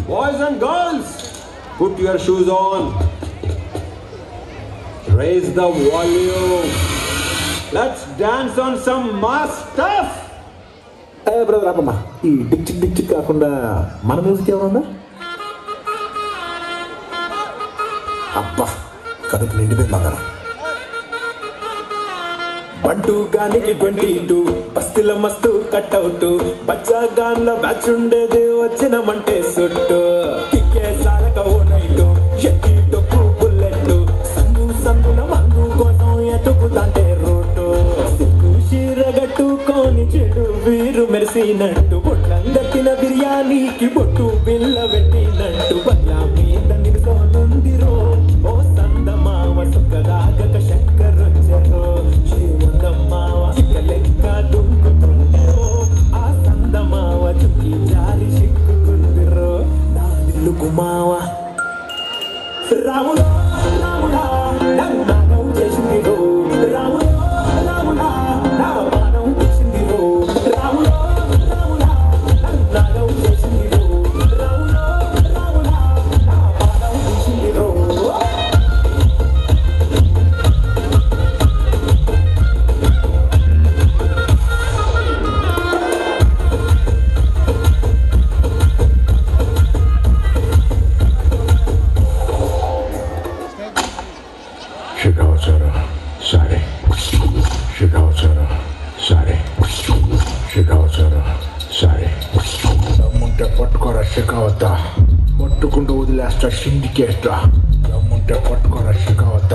Boys and girls, put your shoes on. Raise the volume. Let's dance on some mass stuff. Hey brother, apama. Ee dik tik kaakunda mana music evunda? Abba, kadaku nindi magara. Bantu gaaniki 22 బస్తీల మస్తు cut out బచ్చా గాన్ల batch ఉండేది వచ్చినమంటే సుట్టు కిక్కే సారక ఓ night ఎట్టి డొక్కు bullet సందుల మందు కోసం ఎతుకుతాంటే road Sikh చీరగట్టుకొని చెడు వీరు మెరిసినట్టు బొట్లంగట్టిన బిర్యానీకి బొట్టు బిల్ల పెట్టినట్టు బల్లా మీద నిలుసోనుందిరో ఓ సందమావ సుఖరాగక శంకరొచ్చరో జీవనమ్మావ చిక్కలెక్క దుంకుతుండెరో ఆ సందమావ చుక్కి జారి సిక్కుకుందిరో నా నిల్లుకు మావ రాముడా రాముడా నన్ను నాగం చేసిందిరో రాముడా రాముడా నా పానం చేసిందిరో రాముడా రాముడా నన్ను నాగం చేసిందిరో రాముడా రాముడా నా పానం చేసిందిరో దమ్ముంటే పట్టుకోరా షికావత పట్టుకుంటూ వదిలేస్తా సిండికేట దమ్ముంటే పట్టుకోరా షికావత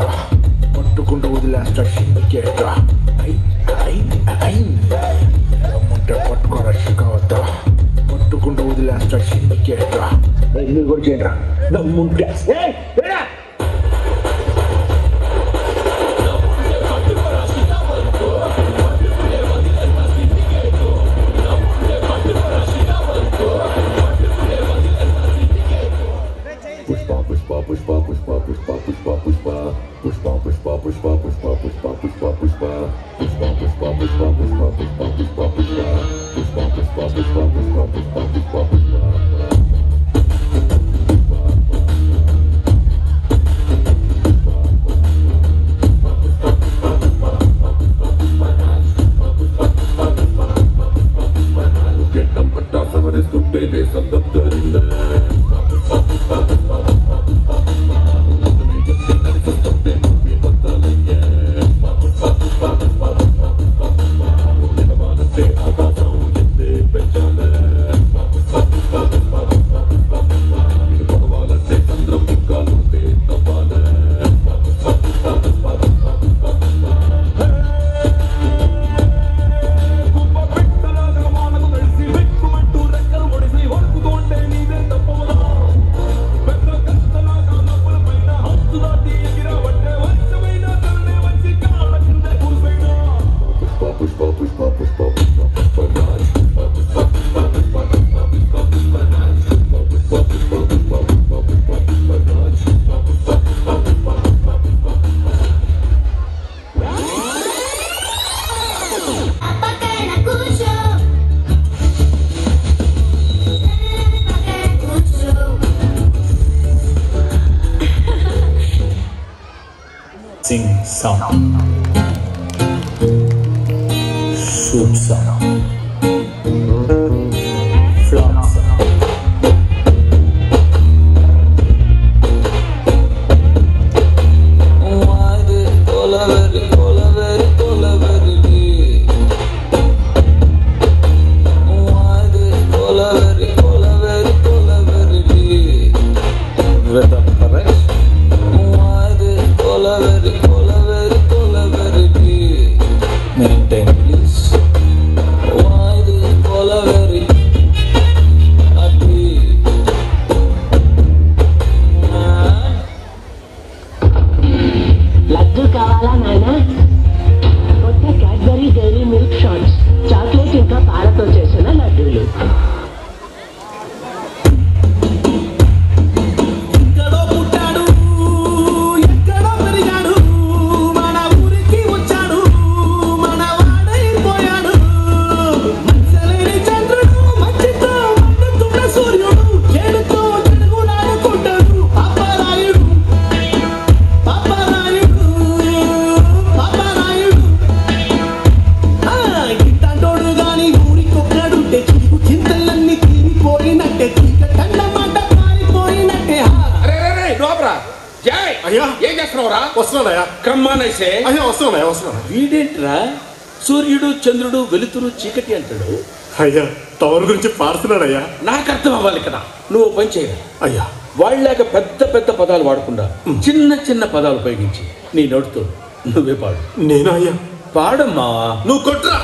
పట్టుకుంటూ వదిలేస్తా సిండికేట దమ్ముంటే పట్టుకోరా షికావత పట్టుకుంటూ వదిలేస్తా సిండికేట మీరు కూడా చేయరా దమ్ముంటే Sing song, shoot song, flop song. Why did Colaveri Why did Colaveri with the correct? Why did Colaveri maintain please. Why did Colaveri అయ్యా ఏం చేస్తున్నావురా? వస్తున్నాడయ్యా. కమ్మానైసే అయ్యా వస్తున్నాడు. వీడేంట్రా సూర్యుడు చంద్రుడు వెలుతురు చీకటి అంటాడు. అయ్యా టవర్ గురించి పాడుతున్నాడయ్యా. నాకు అర్థం అవ్వాలి కదా. నువ్వు పని చేయరా అయ్యా. వాళ్ళలాగా పెద్ద పెద్ద పదాలు వాడకుండా చిన్న చిన్న పదాలు ఉపయోగించి నీ నోటితో నువ్వే పాడు. నేనా అయ్యా? పాడమ్మా. నువ్వు కొట్రా.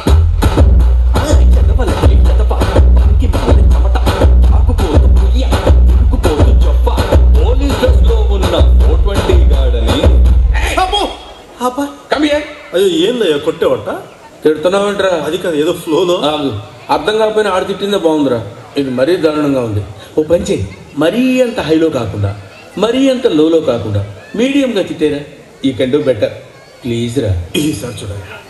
అయ్యో ఏందయ్యా కొట్టేవట? తిడుతున్నావంటరా? అది కాదు ఏదో ఫ్లోలో. అర్థం కాకపోయినా ఆడ తిట్టిందే బాగుందిరా. ఇది మరీ దారుణంగా ఉంది. ఓ పని చేయి, మరీ అంత హైలో కాకుండా మరీ అంత లోలో కాకుండా మీడియంగా తిట్టేరా. You can do better please రా. ఈసారి చూడయ్యా.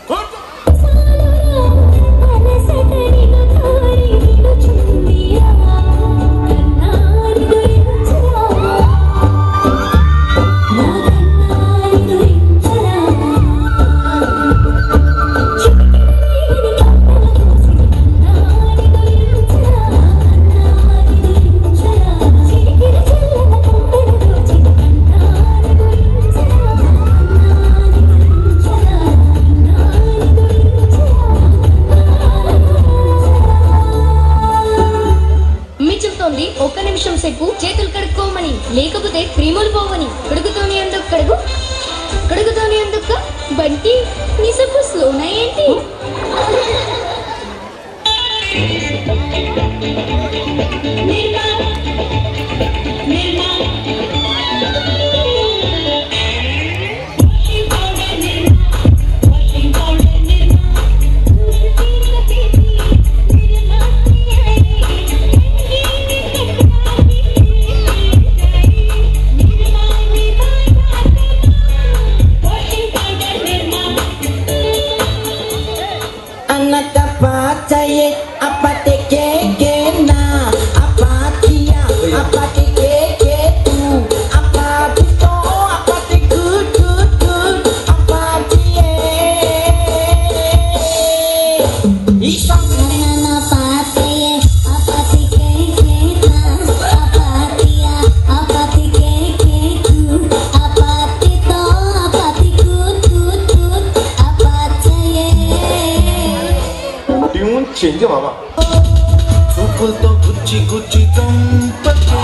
ఒక్క నిమిషం సేపు చేతులు కడుక్కోమని, లేకపోతే క్రీములు పోవని. కడుగుతోనే ఎందుకు కడుగు, కడుగుతోనే ఎందుకు బంటి నీ సబ్బు స్లోనా ఏంటి? చెంజ బాబా చూపులతో గుచ్చి గుచ్చి చంపకే